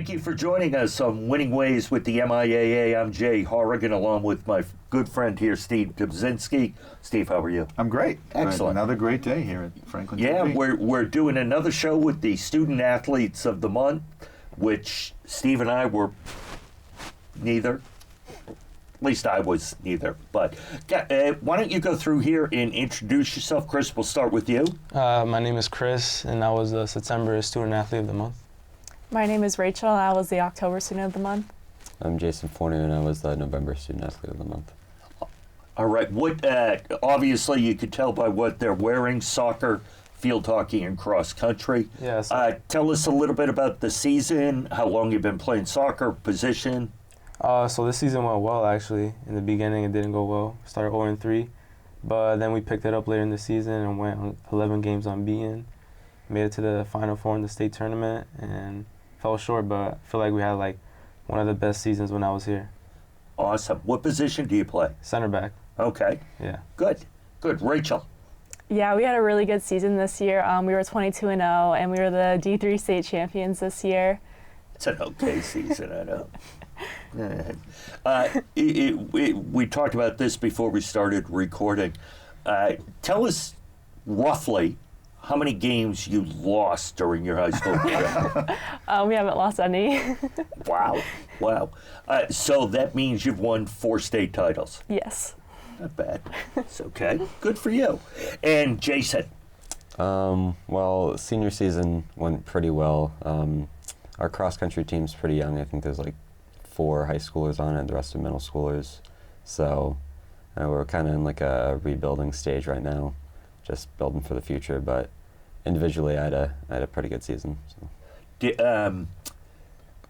Thank you for joining us on Winning Ways with the MIAA. I'm Jay Horrigan, along with my good friend here, Steve Dubzinski. Steve, how are you? I'm great. Excellent. Another great day here at Franklin Yeah, TV. we're doing another show with the Student Athletes of the Month, which Steve and I were neither. At least I was neither. But why don't you go through here and introduce yourself? Chris, we'll start with you. My name is Chris, and I was the September Student Athlete of the Month. My name is Rachel, and I was the October Student of the Month. I'm Jason Fournier, and I was the November Student Athlete of the Month. All right. What? Obviously, you could tell by what they're wearing: soccer, field hockey, and cross country. Yes. Tell us a little bit about the season. How long you've been playing soccer? Position. So this season went well, actually. In the beginning, it didn't go well. Started 0-3, but then we picked it up later in the season and went on 11 games unbeaten. Made it to the Final Four in the state tournament and fell short, but I feel like we had like one of the best seasons when I was here. Awesome. What position do you play? Center back. Okay. Yeah. Good. Rachel. Yeah, we had a really good season this year. We were 22-0, and we were the D3 state champions this year. It's an okay season, I know. We talked about this before we started recording. Tell us roughly how many games you lost during your high school career. We haven't lost any. Wow. So that means you've won 4 state titles. Yes. Not bad. It's okay. Good for you. And Jason. Well, senior season went pretty well. Our cross-country team's pretty young. I think there's like 4 high schoolers on it, the rest are middle schoolers. So we're kind of in like a rebuilding stage right now, just building for the future. But individually, I had a pretty good season. So.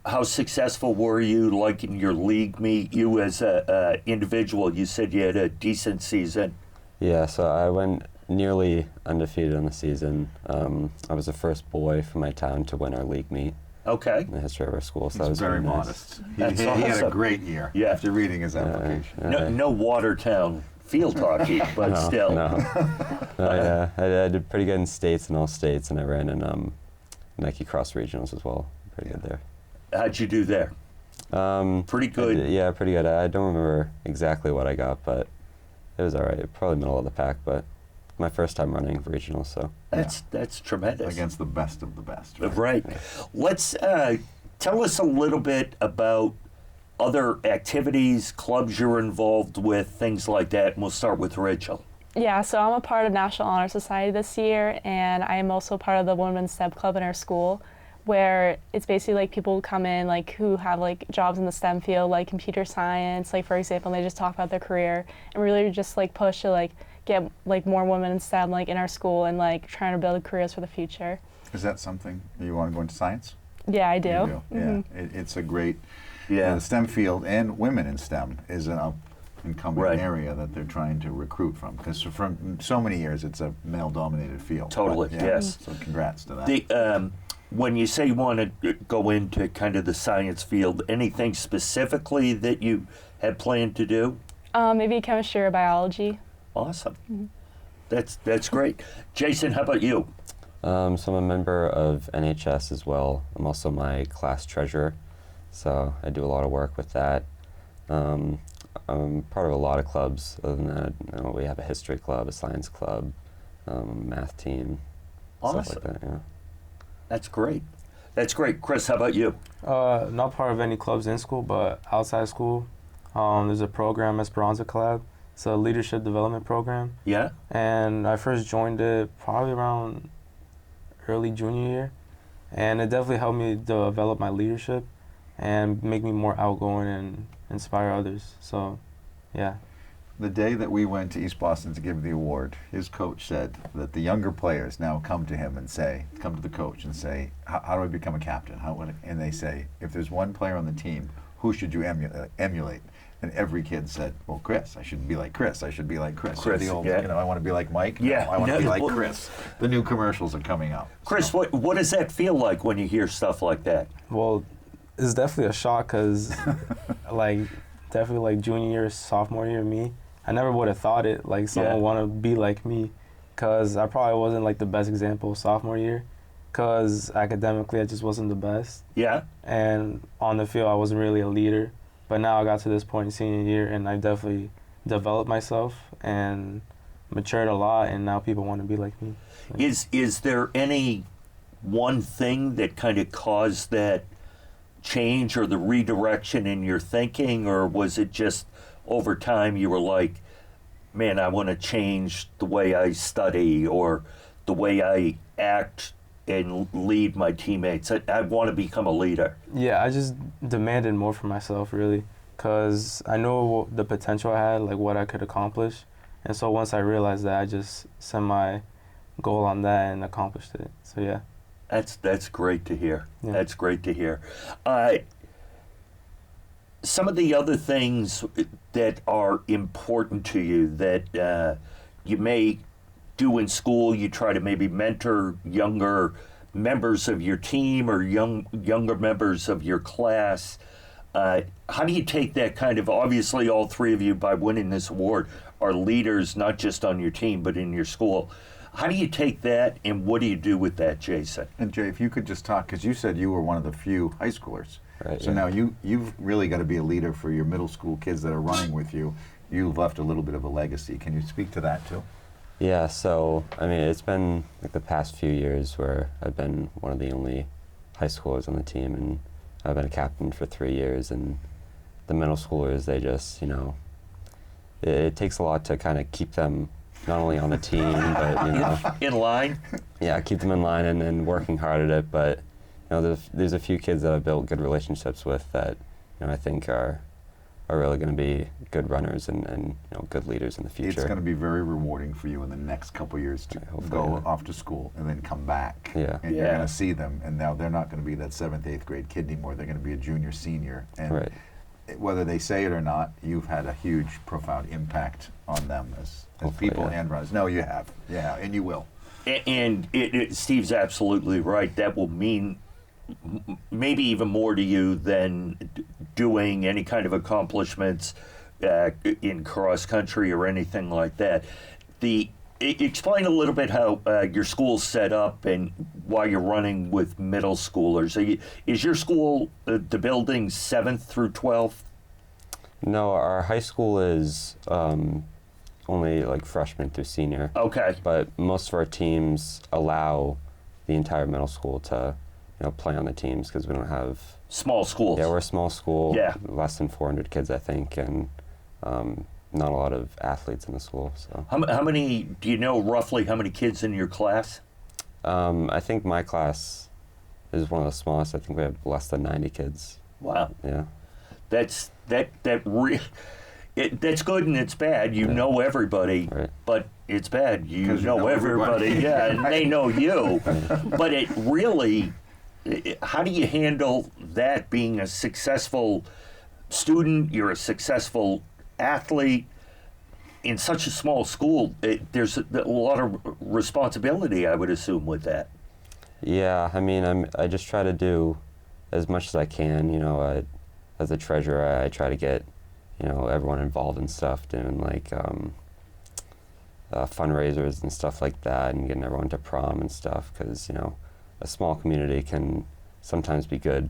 How successful were you, like in your league meet? You as a individual, you said you had a decent season. Yeah, so I went nearly undefeated on the season. I was the first boy from my town to win our league meet. Okay. In the history of our school, so that He's was very nice. modest. He Awesome. had a great year after reading his application. No Watertown field hockey, but still. No. I did pretty good in states and all states, and I ran in Nike Cross Regionals as well. Pretty good there. How'd you do there? Pretty good. Yeah, pretty good. I don't remember exactly what I got, but it was all right. Probably middle of the pack, but my first time running regionals, so. That's tremendous. Against the best of the best. Right. Let's tell us a little bit about other activities, clubs you're involved with, things like that, and we'll start with Rachel. Yeah, so I'm a part of National Honor Society this year, and I am also part of the Women's STEM Club in our school, where it's basically like people who come in like who have like jobs in the STEM field, like computer science, like for example, and they just talk about their career and really just like push to like get like more women in STEM like in our school and like trying to build careers for the future. Is that something you want to go into science? Yeah, I do. You do. Mm-hmm. Yeah, it's a great. The STEM field and women in STEM is an up-and-coming area that they're trying to recruit from, because for so many years it's a male-dominated field. Totally. But, yes. So congrats to that. When you say you want to go into kind of the science field, anything specifically that you had planned to do? Maybe chemistry or biology. Awesome. Mm-hmm. That's great. Jason, how about you? So I'm a member of NHS as well. I'm also my class treasurer, so I do a lot of work with that. I'm part of a lot of clubs. Other than that, we have a history club, a science club, math team, awesome. Stuff like that. Yeah. That's great. Chris, how about you? Not part of any clubs in school, but outside school, there's a program, Esperanza Collab. It's a leadership development program. Yeah. And I first joined it probably around early junior year, and it definitely helped me develop my leadership and make me more outgoing and inspire others. So, yeah. The day that we went to East Boston to give the award, his coach said that the younger players now come to the coach and say, how do I become a captain? And they say, if there's one player on the team, who should you emulate? And every kid said, well, Chris. I should be like Chris. I should be like Chris. Chris, the old, yeah. I want to be like Mike. Yeah. No, I want to be like Chris. The new commercials are coming out. Chris, so. what does that feel like when you hear stuff like that? Well, it's definitely a shock because, like, definitely like junior year, sophomore year, me, I never would have thought it, like someone want to be like me, because I probably wasn't like the best example sophomore year. because academically I just wasn't the best. Yeah. And on the field I wasn't really a leader. But now I got to this point in senior year and I definitely developed myself and matured a lot, and now people want to be like me. Is there any one thing that kind of caused that change or the redirection in your thinking, or was it just over time you were like, man, I want to change the way I study or the way I act and lead my teammates? I want to become a leader. Yeah, I just demanded more for myself, really, because I know the potential I had, like what I could accomplish. And so once I realized that, I just set my goal on that and accomplished it. So, yeah. That's great to hear. Yeah. That's great to hear. Some of the other things that are important to you that you may do in school, you try to maybe mentor younger members of your team or younger members of your class. How do you take that kind of, obviously all three of you by winning this award are leaders, not just on your team, but in your school. How do you take that, and what do you do with that, Jason? And Jay, if you could just talk, because you said you were one of the few high schoolers. Right, So yeah. now you've really got to be a leader for your middle school kids that are running with you. You've left a little bit of a legacy. Can you speak to that too? Yeah, so I mean, it's been like the past few years where I've been one of the only high schoolers on the team, and I've been a captain for 3 years. And the middle schoolers, they just, it takes a lot to kind of keep them not only on the team, but In line? yeah, keep them in line and working hard at it. But there's a few kids that I've built good relationships with that I think are really going to be good runners and good leaders in the future. It's going to be very rewarding for you in the next couple of years to Hopefully, go yeah. off to school and then come back. Yeah. And you're Yeah. going to see them, and now they're not going to be that 7th, 8th grade kid anymore. They're going to be a junior, senior. And Right. whether they say it or not, you've had a huge, profound impact on them as Hopefully, people yeah. and runners. No, you have. Yeah, and you will. And Steve's absolutely right. That will mean maybe even more to you than doing any kind of accomplishments in cross country or anything like that. Explain a little bit how your school's set up and why you're running with middle schoolers. Is your school the building 7th through 12th? No, our high school is only like freshman through senior. Okay. But most of our teams allow the entire middle school to play on the teams because we don't have. Small schools. Yeah, we're a small school. Yeah. Less than 400 kids, I think, and not a lot of athletes in the school. So. How many, do you know roughly how many kids in your class? I think my class is one of the smallest. I think we have less than 90 kids. Wow. Yeah. That's good and it's bad. You know everybody, Right. but it's bad. You 'Cause you know know everybody, everybody. yeah, and they know you. But it really, how do you handle that being a successful student? You're a successful athlete in such a small school. There's a lot of responsibility, I would assume, with that. Yeah, I mean, I just try to do as much as I can. As a treasurer, I try to get, everyone involved in stuff, doing like fundraisers and stuff like that, and getting everyone to prom and stuff. Because a small community can sometimes be good.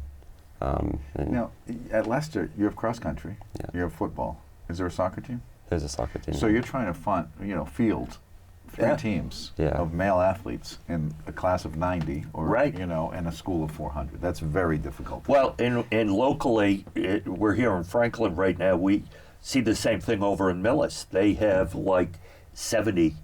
And Now, at Leicester, you have cross country. Yeah. You have football. Is there a soccer team? there's a soccer team. So you're trying to field 3 Yeah. teams Yeah. of male athletes in a class of 90, or Right. and a school of 400. That's very difficult. Well, and locally, we're here in Franklin right now. We see the same thing over in Millis. They have like 70,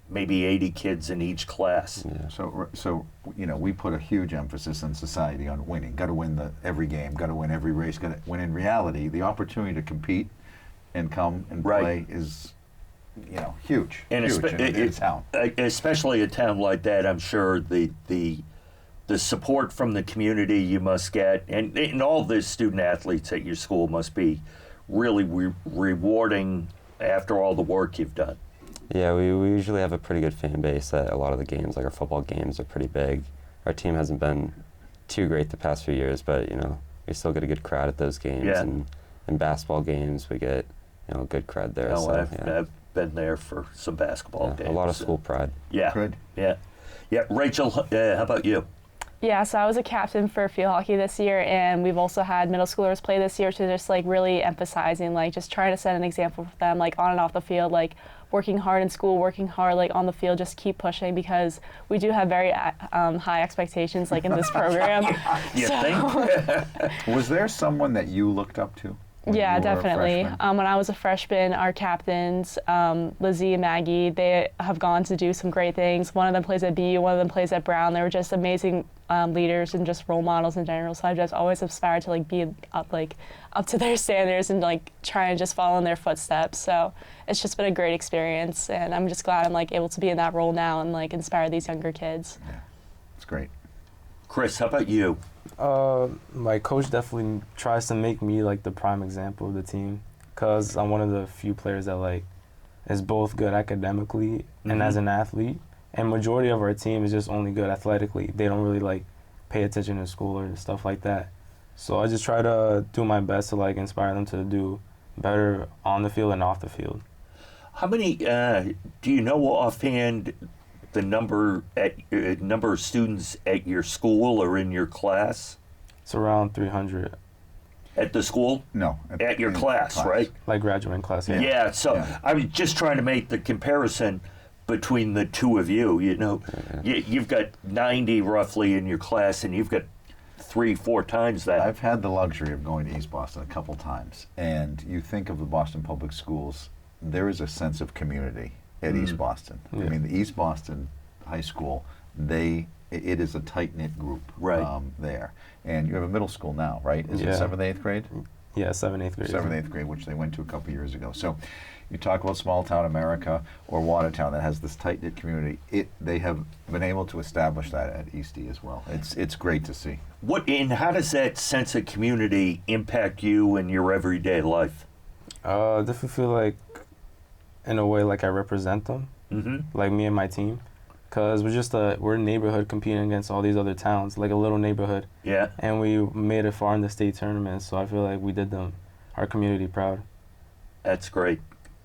maybe 80 kids in each class. Yeah. So we put a huge emphasis in society on winning. Got to win every game. Got to win every race. Got to when in reality, the opportunity to compete and come and Right. play is, huge. And huge in town. Especially a town like that, I'm sure the support from the community you must get, and all the student athletes at your school must be really rewarding after all the work you've done. Yeah, we usually have a pretty good fan base at a lot of the games. Like our football games are pretty big. Our team hasn't been too great the past few years, but we still get a good crowd at those games. Yeah. And in basketball games, we get a good crowd there. Oh, so, I've been there for some basketball games. a lot of school pride. Yeah. Good. Yeah. Yeah. Rachel, how about you? Yeah, so I was a captain for field hockey this year, and we've also had middle schoolers play this year, to just like really emphasizing, like just trying to set an example for them, like on and off the field, like working hard in school, working hard like on the field, just keep pushing, because we do have very high expectations like in this program. You think? Was there someone that you looked up to? When Yeah, you were a definitely. freshman? When I was a freshman, our captains, Lizzie and Maggie, they have gone to do some great things. One of them plays at BU, one of them plays at Brown. They were just amazing leaders and just role models in general. So I've just always aspired to like be up to their standards and like try and just follow in their footsteps. So it's just been a great experience, and I'm just glad I'm like able to be in that role now and like inspire these younger kids. Yeah, it's great. Chris, how about you? My coach definitely tries to make me like the prime example of the team, because I'm one of the few players that like is both good academically and as an athlete. And majority of our team is just only good athletically. They don't really like pay attention in school or stuff like that. So I just try to do my best to like inspire them to do better on the field and off the field. How many, do you know offhand the number of students at your school or in your class? It's around 300, At the school? No. At your in class, right? like graduating class. Yeah, so Yeah. I was just trying to make the comparison between the two of you. You know, you've got 90 roughly in your class, and you've got 3-4 times that. I've had the luxury of going to East Boston a couple times, and you think of the Boston Public Schools, there is a sense of community at East Boston. Yeah. I mean, the East Boston High School, it is a tight-knit group Right. there. And you have a middle school now, right? Is it Yeah. 7th, 8th grade? Yeah, 7th, 8th grade. 7th, 8th grade, which they went to a couple years ago. So you talk about small town America or Watertown that has this tight-knit community. They have been able to establish that at Eastie as well. It's great to see. How does that sense of community impact you in your everyday life? Definitely feel like, in a way, like I represent them, like me and my team, because we're a neighborhood competing against all these other towns, like a little neighborhood, Yeah. and we made it far in the state tournament. So I feel like we did our community proud. That's great.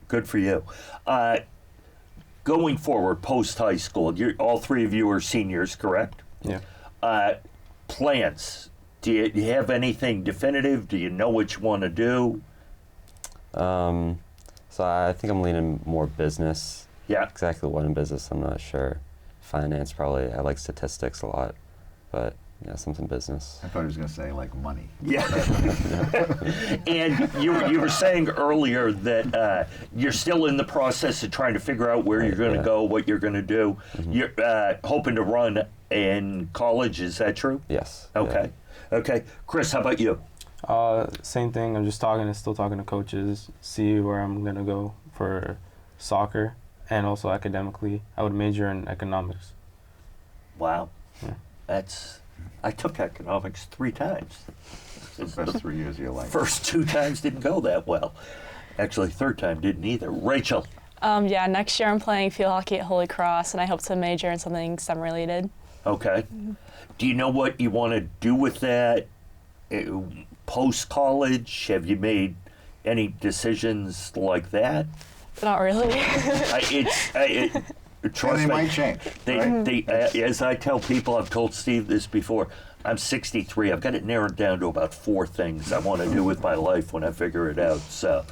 Good for you. Going forward, post high school, all three of you are seniors, correct? Yeah. Plans. Do you have anything definitive? Do you know what you want to do? So I think I'm leaning more business. Yeah. Exactly what in business, I'm not sure. Finance, probably. I like statistics a lot, but yeah, something business. I thought he was going to say, like, money. Yeah. And you were saying earlier that you're still in the process of trying to figure out where you're going to go, what you're going to do. You're hoping to run in college, is that true? Yes. Okay. Yeah. Okay. Chris, how about you? Same thing. I'm just still talking to coaches, see where I'm gonna go for soccer, and also academically. I would major in economics. Wow. Yeah. I took economics 3 times. It's the best 3 years of your life. First 2 times didn't go that well. Actually, third time didn't either. Rachel. Yeah, next year I'm playing field hockey at Holy Cross, and I hope to major in something STEM related. Okay. Do you know what you want to do with that post college? Have you made any decisions like that? Not really. Trust And they me, might change. Right? as I tell people, I've told Steve this before, I'm 63. I've got it narrowed down to about 4 things I want to do with my life when I figure it out. So,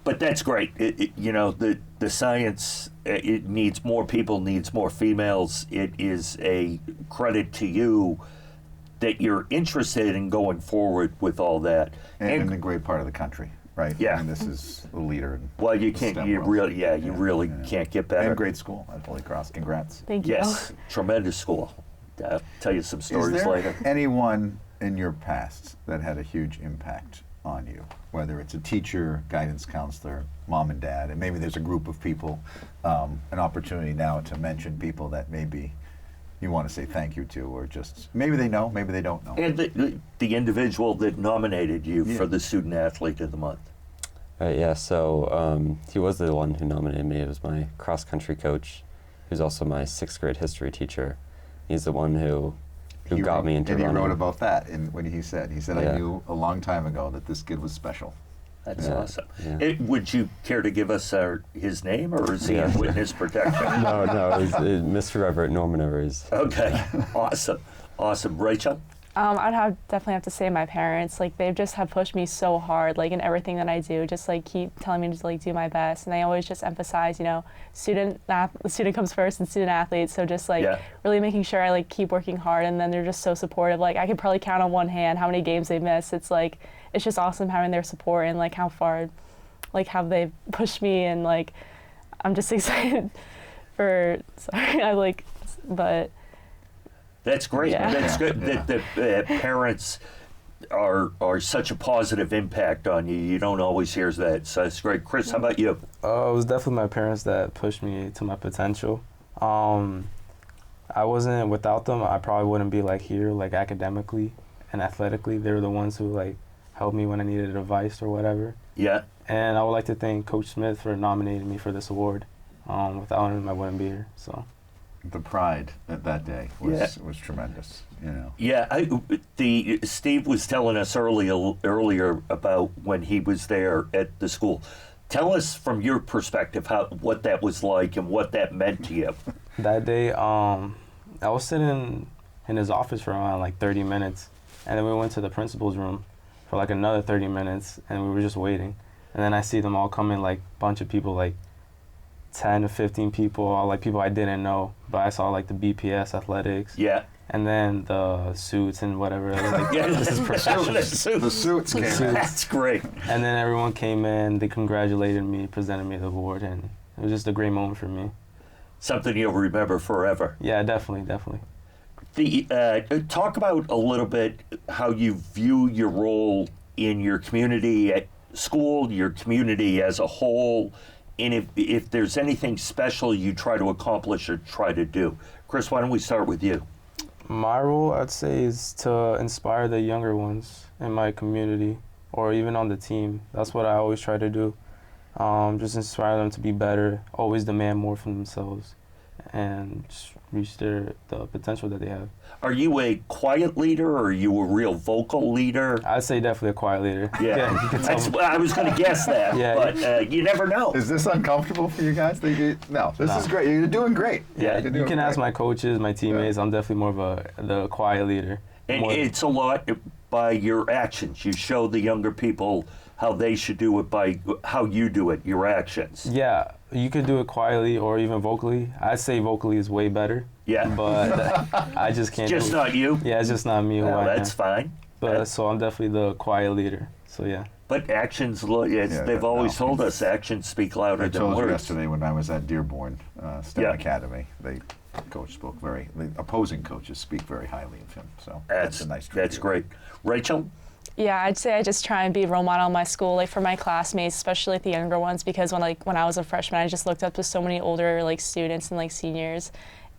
but that's great. The science, it needs more people, needs more females. It is a credit to you that you're interested in going forward with all that. And in a great part of the country, right? Yeah. I mean, this is the leader. Well, you the can't. STEM You world. really, you really can't get better. And great school at Holy Cross. Congrats. Thank you. Yes, tremendous school. I'll tell you some Is stories there later. anyone in your past that had a huge impact on you? Whether it's a teacher, guidance counselor, mom and dad, and maybe there's a group of people, an opportunity now to mention people that maybe you want to say thank you to, or just maybe they know, maybe they don't know. And the individual that nominated you Yeah. for the Student Athlete of the Month. Yeah, so he was the one who nominated me. It was my cross-country coach, who's also my 6th grade history teacher. He's the one who got me into and running. he wrote about that in what he said. He said, Yeah. I knew a long time ago that this kid was special. That's Yeah. awesome. Yeah. Would you care to give us his name, or is he Yeah. in witness protection? No, Mr. Everett, Norman Everett. Okay, awesome. Rachel? I'd definitely have to say my parents. Like, they've just have pushed me so hard, like in everything that I do. Just like keep telling me to like do my best, and they always just emphasize, the student comes first and student athletes. So just like really making sure I like keep working hard, and then they're just so supportive. Like, I could probably count on one hand how many games they miss. It's like it's just awesome having their support and like how far, like how they've pushed me, and like I'm just excited for. Sorry, but. That's great. Yeah. That's good Yeah. that the parents are such a positive impact on you. You don't always hear that, so that's great. Chris, how about you? It was definitely my parents that pushed me to my potential. I wasn't without them. I probably wouldn't be like here, like academically and athletically. They were the ones who like helped me when I needed advice or whatever. Yeah. And I would like to thank Coach Smith for nominating me for this award. Without him, I wouldn't be here. So. The pride that day was tremendous. Yeah, Steve was telling us earlier about when he was there at the school. Tell us from your perspective what that was like and what that meant to you. That day, I was sitting in his office for around like 30 minutes, and then we went to the principal's room for like another 30 minutes, and we were just waiting. And then I see them all come in, like a bunch of people, like 10 to 15 people, all like people I didn't know, but I saw like the BPS athletics. Yeah. And then the suits and whatever. I was like, Yeah, this is professional. The suits came in. That's great. And then everyone came in, they congratulated me, presented me the award, and it was just a great moment for me. Something you'll remember forever. Yeah, definitely. Talk about a little bit how you view your role in your community at school, your community as a whole, and if there's anything special you try to accomplish or try to do. Chris, why don't we start with you? My role, I'd say, is to inspire the younger ones in my community or even on the team. That's what I always try to do. Just inspire them to be better, always demand more from themselves, and just reach the potential that they have. Are you a quiet leader or are you a real vocal leader? I'd say definitely a quiet leader. Yeah, you can tell me. I was going to guess that, Yeah. but you never know. Is this uncomfortable for you guys? No, this is great. You're doing great. Yeah, You can ask my coaches, my teammates. I'm definitely more of the quiet leader. And More- it's a lot by your actions. You show the younger people how they should do it by how you do it, your actions. Yeah, you could do it quietly or even vocally. I'd say vocally is way better. Yeah. But I just can't Just do it. not you? Yeah, it's just not me who Well, I that's am. fine. But so I'm definitely the quiet leader. So yeah. But actions, they've no, always told it's- us actions speak louder I than told you words. yesterday when I was at Dearborn STEM Yeah. Academy, the opposing coaches speak very highly of him. So that's a nice That's tribute. great. Rachel? Yeah, I'd say I just try and be a role model in my school, like for my classmates, especially like the younger ones, because when I was a freshman, I just looked up to so many older like students and like seniors.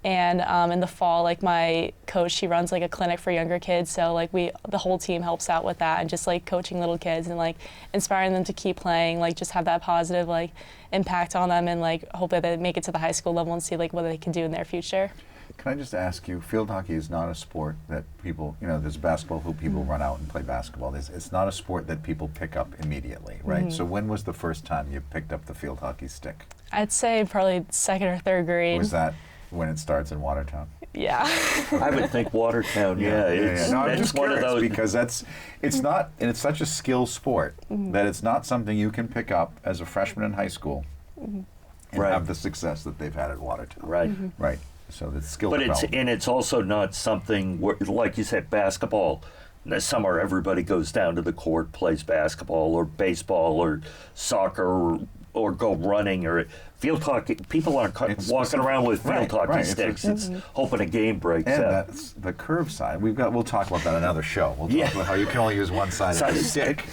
And in the fall, like my coach, she runs like a clinic for younger kids, so like the whole team helps out with that and just like coaching little kids and like inspiring them to keep playing, like just have that positive like impact on them and like hope that they make it to the high school level and see like what they can do in their future. Can I just ask you, field hockey is not a sport that people, there's basketball who people run out and play basketball. It's not a sport that people pick up immediately, right? So when was the first time you picked up the field hockey stick? I'd say probably second or third grade. Was that when it starts in Watertown? Yeah. I would think Watertown, it's, No, I'm that's just one of curious those. because it's not, and it's such a skill sport that it's not something you can pick up as a freshman in high school and Right. have the success that they've had at Watertown. Right. Right. So the skill But development. it's also not something where, like you said, basketball. In the summer, everybody goes down to the court, plays basketball or baseball or soccer or go running or field hockey. People aren't It's walking specific. around with field hockey Right. sticks. It's hoping a game breaks And out. that's the curve side. We'll talk about that another show. We'll talk Yeah. about how you can only use one side of the stick.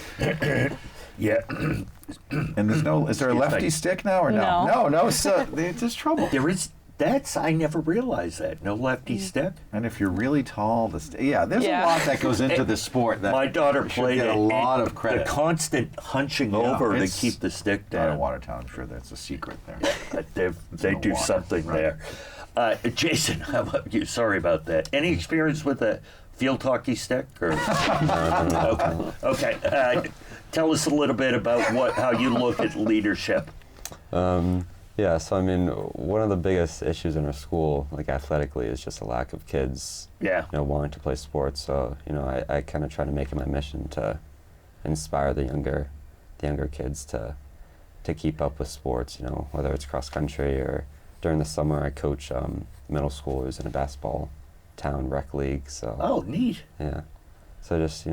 Yeah, And is there a lefty stick now or no? No. No, so there's trouble. there is. I never realized that. No lefty stick. And if you're really tall, there's a Yeah. lot that goes into this sport that My daughter should played get it. a lot and of credit. The constant hunching Yeah, over to it's keep the stick Down in down. Watertown, I'm sure that's a secret there. They in the do water, something right. there. Jason, how about you? Sorry about that. Any experience with a field hockey stick? Or? Okay. tell us a little bit about how you look at leadership. Yeah, so I mean, one of the biggest issues in our school, like athletically, is just a lack of kids, Yeah. wanting to play sports. So, I kind of try to make it my mission to inspire the younger kids to keep up with sports. Whether it's cross country or during the summer, I coach middle schoolers in a basketball town rec league. So. Oh, neat. Yeah, so just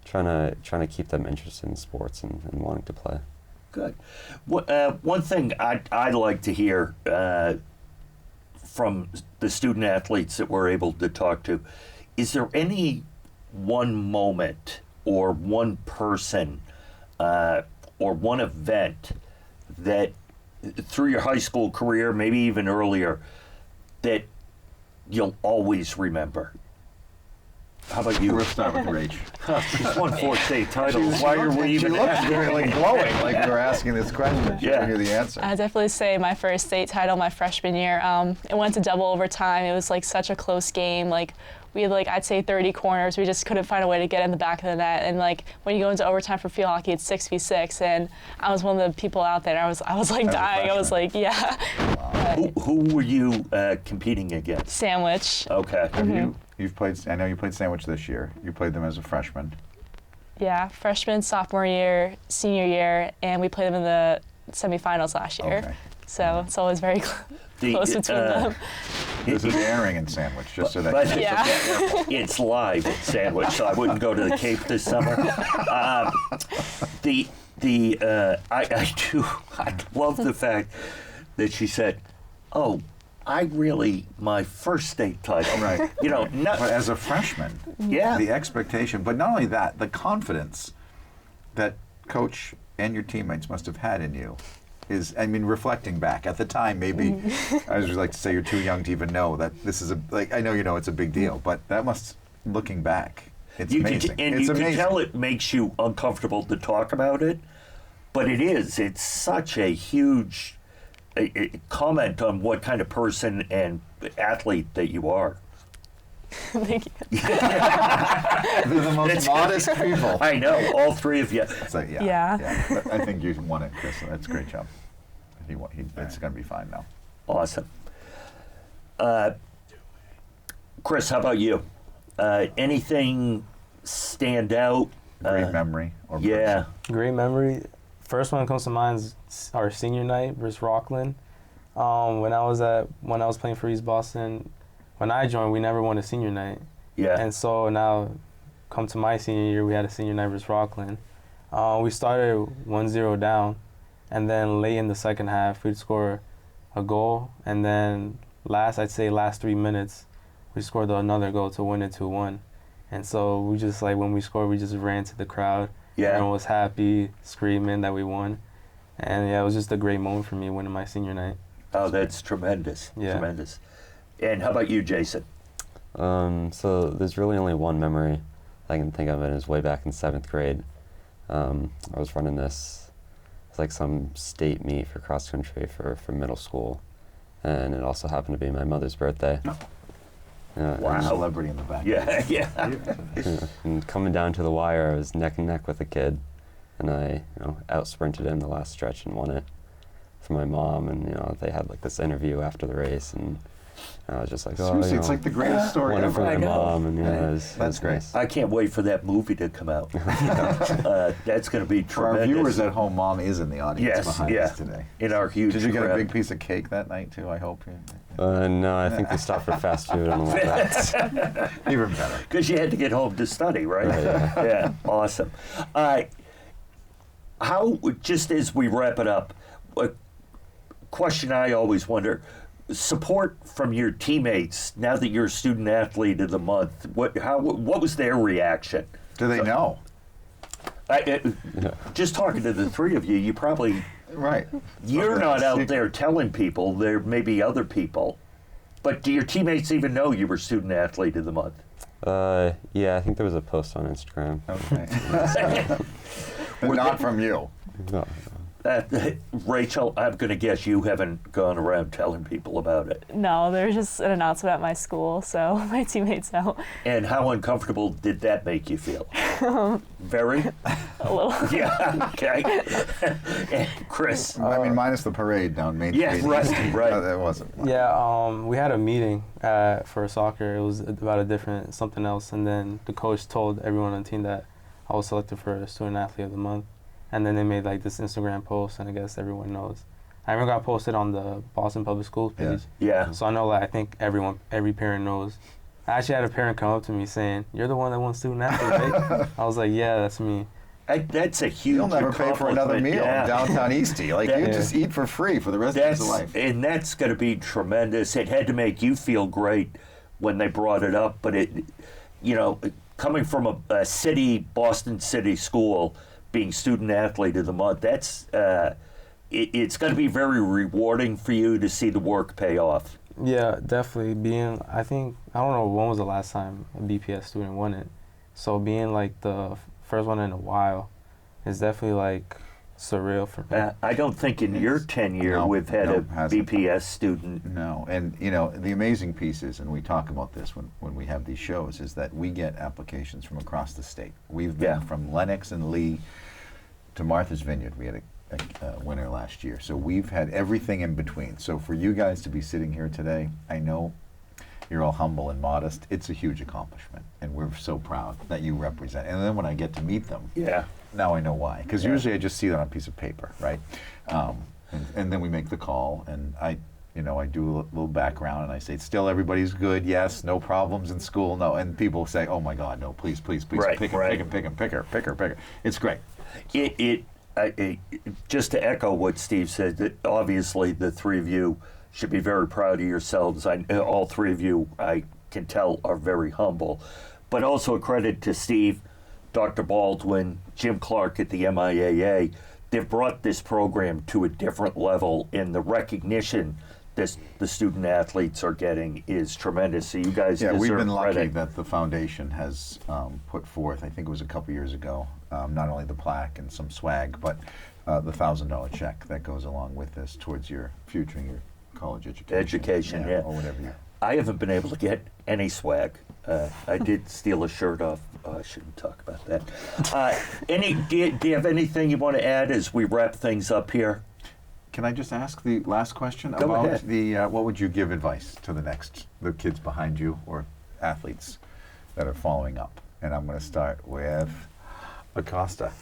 trying to keep them interested in sports and wanting to play. Good. One thing I'd like to hear from the student athletes that we're able to talk to, is there any one moment or one person or one event that through your high school career, maybe even earlier, that you'll always remember? How about you? We'll start with Rach. She's won 4 state titles. Why are we even She looks asking? really glowing, like we were asking this question. She Yeah. knew the answer. I'd definitely say my first state title my freshman year. It went to double overtime. It was like such a close game. Like we had I'd say 30 corners. We just couldn't find a way to get in the back of the net. And when you go into overtime for field hockey, it's 6v6. And I was one of the people out there. I was like As a dying. I was freshman. like, yeah. Who were you competing against? Sandwich. Okay. You've played. I know you played Sandwich this year. You played them as a freshman. Yeah, freshman, sophomore year, senior year, and we played them in the semifinals last year. Okay. So it's always very close between them. This is airing in Sandwich, just so that. But Yeah. it's live at Sandwich, so I wouldn't go to the Cape this summer. I love the fact that she said, "Oh, my first state title." Right. Not, But as a freshman, yeah. the expectation, but not only that, the confidence that coach and your teammates must have had in you is, reflecting back at the time, maybe I was just like to say you're too young to even know that this is I know it's a big deal, but that must, looking back, it's amazing. It's you amazing. can tell it makes you uncomfortable to talk about it, but it's such a huge a comment on what kind of person and athlete that you are. Thank you. They're the most modest people. I know, all three of you. So, yeah. Yeah. But I think you won it, Chris. That's a great job. It's going to be fine now. Awesome. Chris, how about you? Anything stand out? Great memory. Or Yeah. Great memory. First one that comes to mind is our senior night versus Rockland. When I was playing for East Boston, when I joined, we never won a senior night. Yeah. And so now, come to my senior year, we had a senior night versus Rockland. We started 1-0 down, and then late in the second half, we'd score a goal, and then last 3 minutes, we scored another goal to win it 2-1. And so we just, when we scored, we just ran to the crowd. Yeah. Everyone was happy, screaming that we won. And yeah, it was just a great moment for me winning my senior night. Oh, that's tremendous. Yeah. Tremendous. And how about you, Jason? So there's really only one memory I can think of, and it was way back in 7th grade. I was running this, it's like some state meet for cross country for middle school, and it also happened to be my mother's birthday. Wow. Celebrity in the back. Yeah, yeah. And coming down to the wire, I was neck and neck with a kid, and I out sprinted him the last stretch and won it for my mom. And they had this interview after the race, and I was just like, Seriously, it's like the greatest story won it ever. for my I know. mom, and That's great. nice. I can't wait for that movie to come out. That's going to be For our tremendous. viewers at home, Mom is in the audience Yes, behind yeah. us today. In our huge Did you get a crowd. big piece of cake that night too? I hope. No, I think we stopped for fast food on the way back. Even better. Because you had to get home to study, right? Right, yeah. Yeah, awesome. How, just as we wrap it up, a question I always wonder, support from your teammates now that you're student athlete of the month, what was their reaction? Do they know? Just talking to the three of you, you probably, Right. you're Okay. not out there telling people, there may be other people, but do your teammates even know you were student athlete of the month? Yeah, I think there was a post on Instagram. Okay. But not from you. No. Rachel, I'm going to guess you haven't gone around telling people about it. No, there's just an announcement at my school, so my teammates know. And how uncomfortable did that make you feel? Very? A little. Yeah, okay. And Chris? I mean, minus the parade down Main Yeah, Street. right. That wasn't. Yeah, we had a meeting for soccer. It was about a different something else, and then the coach told everyone on the team that I was selected for Student Athlete of the Month, and then they made like this Instagram post, and I guess everyone knows. I even got posted on the Boston Public Schools page, Yeah. so I know like I think every parent knows. I actually had a parent come up to me saying, "You're the one that won Student Athlete, right?" I was like, "Yeah, that's me." That's a huge You'll never pay for another accomplishment. meal Yeah. in downtown Eastie. Like, you That- just eat for free for the rest of your life. And that's going to be tremendous. It had to make you feel great when they brought it up, but coming from a city, Boston City school, being Student Athlete of the Month, that's it's going to be very rewarding for you to see the work pay off. Yeah, definitely. I don't know when was the last time a BPS student won it. So being like the first one in a while is definitely like surreal for me. I don't think in your tenure No, we've had no, a hasn't. BPS student. No, and the amazing piece is, and we talk about this when we have these shows, is that we get applications from across the state. We've been from Lenox and Lee to Martha's Vineyard. We had a winner last year. So we've had everything in between. So for you guys to be sitting here today, I know you're all humble and modest. It's a huge accomplishment, and we're so proud that you represent. And then when I get to meet them, now I know why. Because usually I just see that on a piece of paper, right? And then we make the call, and I do a little background, and I say, still everybody's good, yes, no problems in school, no. And people say, oh my God, no, please, pick her. It's great. Just to echo what Steve said, that obviously the three of you should be very proud of yourselves. All three of you, I can tell, are very humble. But also a credit to Steve, Dr. Baldwin, Jim Clark at the MIAA. They've brought this program to a different level, and the recognition the student athletes are getting is tremendous. So you guys deserve we've been lucky credit. that the foundation has put forth, I think it was a couple years ago, not only the plaque and some swag, but the $1,000 check that goes along with this towards your future and your college education. Or whatever. I haven't been able to get any swag. I did steal a shirt off. I shouldn't talk about that. Do you have anything you want to add as we wrap things up here? Can I just ask the last question Go about ahead. the what would you give advice to the kids behind you or athletes that are following up? And I'm going to start with Acosta.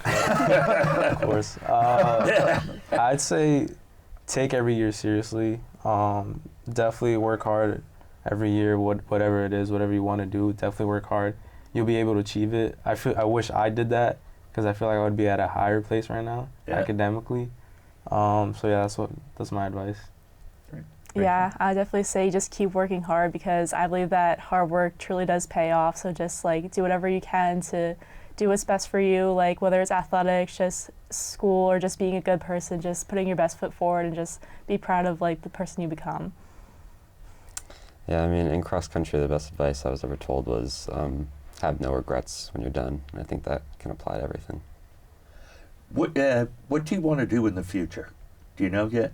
Of course. I'd say take every year seriously. Definitely work hard every year, whatever it is, whatever you want to do, definitely work hard. You'll be able to achieve it. I wish I did that because I feel like I would be at a higher place right now academically. So yeah, that's my advice. Great. Yeah, I definitely say just keep working hard because I believe that hard work truly does pay off. So just like do whatever you can to do what's best for you, like whether it's athletics, just school, or just being a good person, just putting your best foot forward and just be proud of like the person you become. Yeah, I mean, in cross country, the best advice I was ever told was have no regrets when you're done. And I think that can apply to everything. What do you want to do in the future? Do you know yet?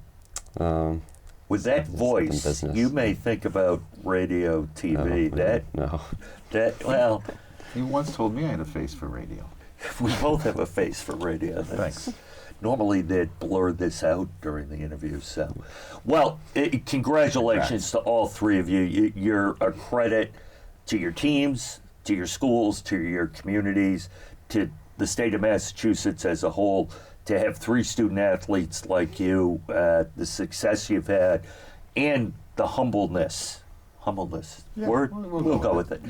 With that something voice, business. you may think about radio, TV. No. Well, You once told me I had a face for radio. we both have a face for radio. Thanks. Normally they'd blur this out during the interview. So, well, congratulations to all three of you. You're a credit to your teams, to your schools, to your communities, to the state of Massachusetts as a whole. To have three student athletes like you, the success you've had, and the humbleness. Yeah, Word? We'll go with it.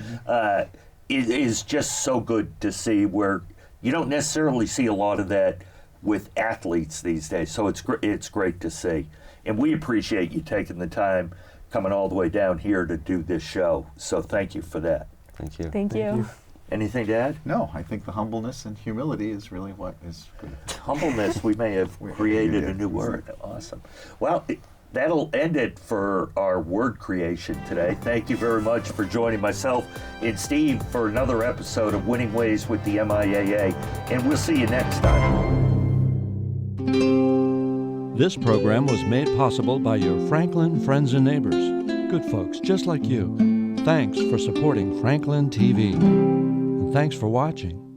It is just so good to see, where you don't necessarily see a lot of that with athletes these days. So it's great to see. And we appreciate you taking the time, coming all the way down here to do this show. So thank you for that. Thank you. Thank you. Anything to add? No, I think the humbleness and humility is really what is good. Humbleness, we may have created a new word. Awesome. Well, that'll end it for our word creation today. Thank you very much for joining myself and Steve for another episode of Winning Ways with the MIAA, and we'll see you next time. This program was made possible by your Franklin friends and neighbors, good folks just like you. Thanks for supporting Franklin TV. And thanks for watching.